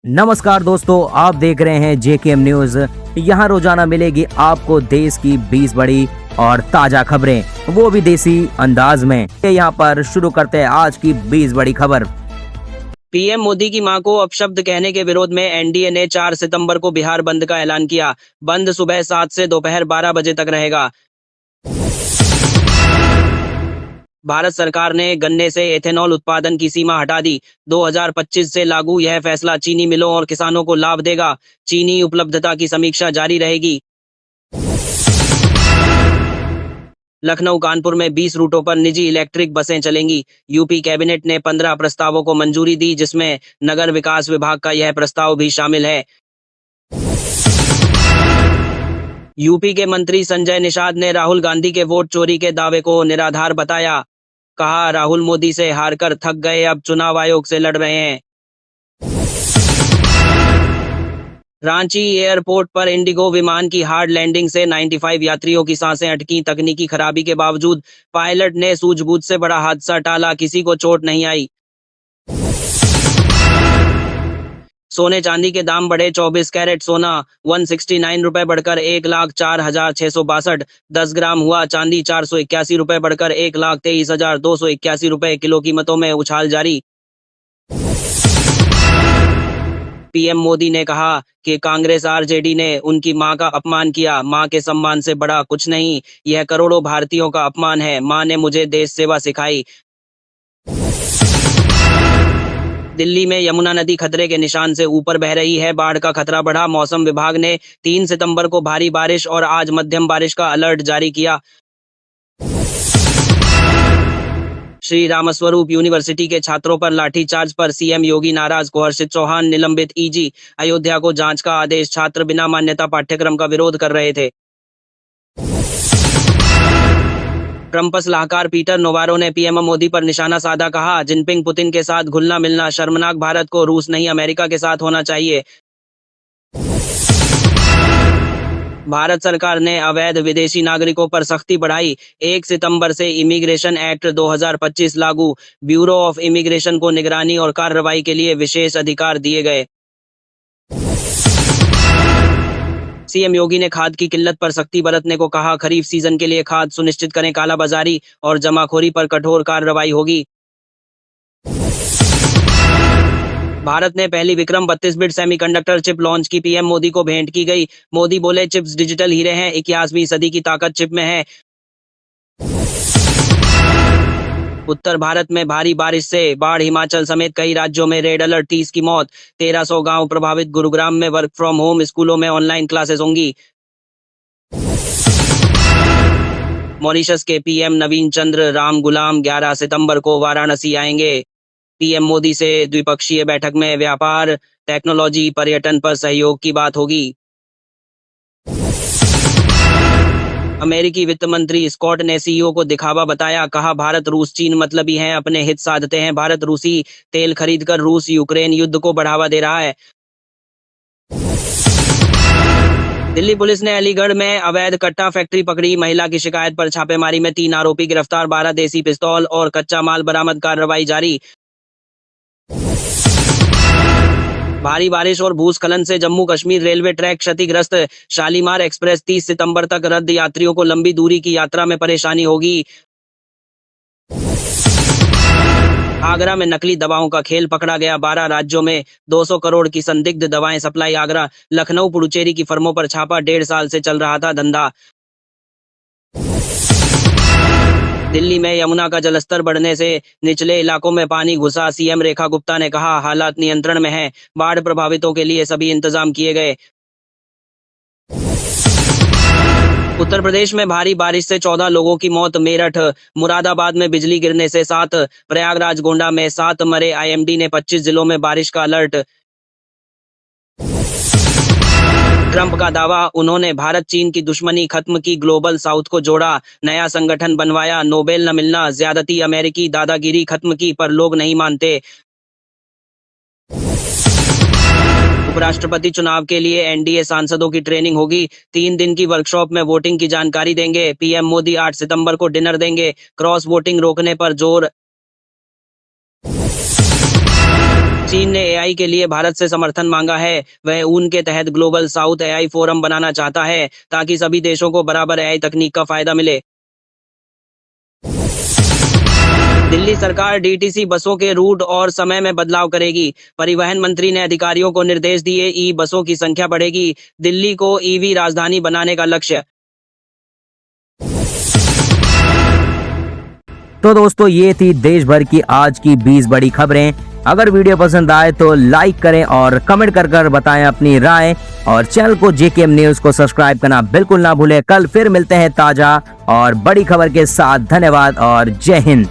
नमस्कार दोस्तों, आप देख रहे हैं जेकेएम न्यूज। यहाँ रोजाना मिलेगी आपको देश की 20 बड़ी और ताजा खबरें, वो भी देसी अंदाज में। यहाँ पर शुरू करते हैं आज की 20 बड़ी खबर। पीएम मोदी की मां को अपशब्द कहने के विरोध में एनडीए ने 4 सितंबर को बिहार बंद का ऐलान किया। बंद सुबह 7 से दोपहर 12 बजे तक रहेगा। भारत सरकार ने गन्ने से एथेनॉल उत्पादन की सीमा हटा दी। 2025 से लागू यह फैसला चीनी मिलों और किसानों को लाभ देगा। चीनी उपलब्धता की समीक्षा जारी रहेगी। लखनऊ कानपुर में 20 रूटों पर निजी इलेक्ट्रिक बसें चलेंगी। यूपी कैबिनेट ने 15 प्रस्तावों को मंजूरी दी, जिसमें नगर विकास विभाग का यह प्रस्ताव भी शामिल है। यूपी के मंत्री संजय निषाद ने राहुल गांधी के वोट चोरी के दावे को निराधार बताया। कहा, राहुल मोदी से हारकर थक गए, अब चुनाव आयोग से लड़ रहे हैं। रांची एयरपोर्ट पर इंडिगो विमान की हार्ड लैंडिंग से 95 यात्रियों की सांसें अटकीं। तकनीकी खराबी के बावजूद पायलट ने सूझबूझ से बड़ा हादसा टाला, किसी को चोट नहीं आई। सोने चांदी के दाम बढ़े। 24 कैरेट सोना 169 रुपए बढ़कर 1,04,662। 10 ग्राम हुआ चांदी 481 रुपए बढ़कर 1,23,281 रुपए। किलो कीमतों में उछाल जारी। पीएम मोदी ने कहा कि कांग्रेस आरजेडी ने उनकी मां का अपमान किया। मां के सम्मान से बड़ा कुछ नहीं, यह करोड़ों भारतीयों का अपमान है। मां ने मुझे देश सेवा सिखाई। दिल्ली में यमुना नदी खतरे के निशान से ऊपर बह रही है। बाढ़ का खतरा बढ़ा। मौसम विभाग ने 3 सितंबर को भारी बारिश और आज मध्यम बारिश का अलर्ट जारी किया। श्री रामस्वरूप यूनिवर्सिटी के छात्रों पर लाठीचार्ज पर सीएम योगी नाराज। हर्षित चौहान निलंबित। ईजी अयोध्या को जांच का आदेश। छात्र बिना मान्यता पाठ्यक्रम का विरोध कर रहे थे। ट्रंप सलाहकार पीटर नोवारो ने पीएम मोदी पर निशाना साधा। कहा, जिनपिंग पुतिन के साथ घुलना मिलना शर्मनाक। भारत को रूस नहीं अमेरिका के साथ होना चाहिए। भारत सरकार ने अवैध विदेशी नागरिकों पर सख्ती बढ़ाई। 1 सितंबर से इमिग्रेशन एक्ट 2025 लागू। ब्यूरो ऑफ इमिग्रेशन को निगरानी और कार्रवाई के लिए विशेष अधिकार दिए गए। सीएम योगी ने खाद की किल्लत पर सख्ती बरतने को कहा। खरीफ सीजन के लिए खाद सुनिश्चित करें। कालाबाजारी और जमाखोरी पर कठोर कार्रवाई होगी। भारत ने पहली Vikram 32 bit semiconductor chip launch की। पीएम मोदी को भेंट की गई। मोदी बोले, चिप्स डिजिटल हीरे हैं, 21वीं सदी की ताकत चिप में है। उत्तर भारत में भारी बारिश से बाढ़। हिमाचल समेत कई राज्यों में रेड अलर्ट। 30 की मौत। 1300 गांव प्रभावित। गुरुग्राम में वर्क फ्रॉम होम। स्कूलों में ऑनलाइन क्लासेस होंगी। मॉरिशस के पीएम नवीन चंद्र राम गुलाम 11 सितंबर को वाराणसी आएंगे। पीएम मोदी से द्विपक्षीय बैठक में व्यापार, टेक्नोलॉजी, पर्यटन पर सहयोग की बात होगी। अमेरिकी वित्त मंत्री स्कॉट ने सीईओ को दिखावा बताया। कहा, भारत रूस चीन मतलबी हैं, अपने हित साधते हैं। भारत रूसी तेल खरीदकर रूस यूक्रेन युद्ध को बढ़ावा दे रहा है। दिल्ली पुलिस ने अलीगढ़ में अवैध कट्टा फैक्ट्री पकड़ी। महिला की शिकायत पर छापेमारी में 3 आरोपी गिरफ्तार। 12 देसी पिस्तौल और कच्चा माल बरामद। कार्रवाई जारी। भारी बारिश और भूस्खलन से जम्मू कश्मीर रेलवे ट्रैक क्षतिग्रस्त। शालीमार एक्सप्रेस 30 सितंबर तक रद्द। यात्रियों को लंबी दूरी की यात्रा में परेशानी होगी। आगरा में नकली दवाओं का खेल पकड़ा गया। 12 राज्यों में 200 करोड़ की संदिग्ध दवाएं सप्लाई। आगरा, लखनऊ, पुडुचेरी की फर्मों पर छापा। 1.5 साल से चल रहा था धंधा। दिल्ली में यमुना का जलस्तर बढ़ने से निचले इलाकों में पानी घुसा। सीएम रेखा गुप्ता ने कहा, हालात नियंत्रण में है। बाढ़ प्रभावितों के लिए सभी इंतजाम किए गए। उत्तर प्रदेश में भारी बारिश से 14 लोगों की मौत। मेरठ, मुरादाबाद में बिजली गिरने से 7। प्रयागराज, गोंडा में 7 मरे। आईएमडी ने 25 जिलों में बारिश का अलर्ट। ट्रंप का दावा, उन्होंने भारत चीन की दुश्मनी खत्म की, ग्लोबल साउथ को जोड़ा, नया संगठन बनवाया। नोबेल न मिलना, ज्यादती, अमेरिकी दादागिरी खत्म की, पर लोग नहीं मानते। उपराष्ट्रपति चुनाव के लिए एनडीए सांसदों की ट्रेनिंग होगी। 3 दिन की वर्कशॉप में वोटिंग की जानकारी देंगे। पीएम मोदी 8 सितंबर को डिनर देंगे। क्रॉस वोटिंग रोकने पर जोर। चीन ने एआई के लिए भारत से समर्थन मांगा है। वह उनके तहत ग्लोबल साउथ एआई फोरम बनाना चाहता है ताकि सभी देशों को बराबर एआई तकनीक का फायदा मिले। दिल्ली सरकार डीटीसी बसों के रूट और समय में बदलाव करेगी। परिवहन मंत्री ने अधिकारियों को निर्देश दिए, ई बसों की संख्या बढ़ेगी। दिल्ली को ईवी राजधानी बनाने का लक्ष्य। तो दोस्तों ये थी देश भर की आज की 20 बड़ी खबरें। अगर वीडियो पसंद आए तो लाइक करें और कमेंट कर बताएं अपनी राय, और चैनल को जेकेएम न्यूज को सब्सक्राइब करना बिल्कुल ना भूलें। कल फिर मिलते हैं ताजा और बड़ी खबर के साथ। धन्यवाद और जय हिंद।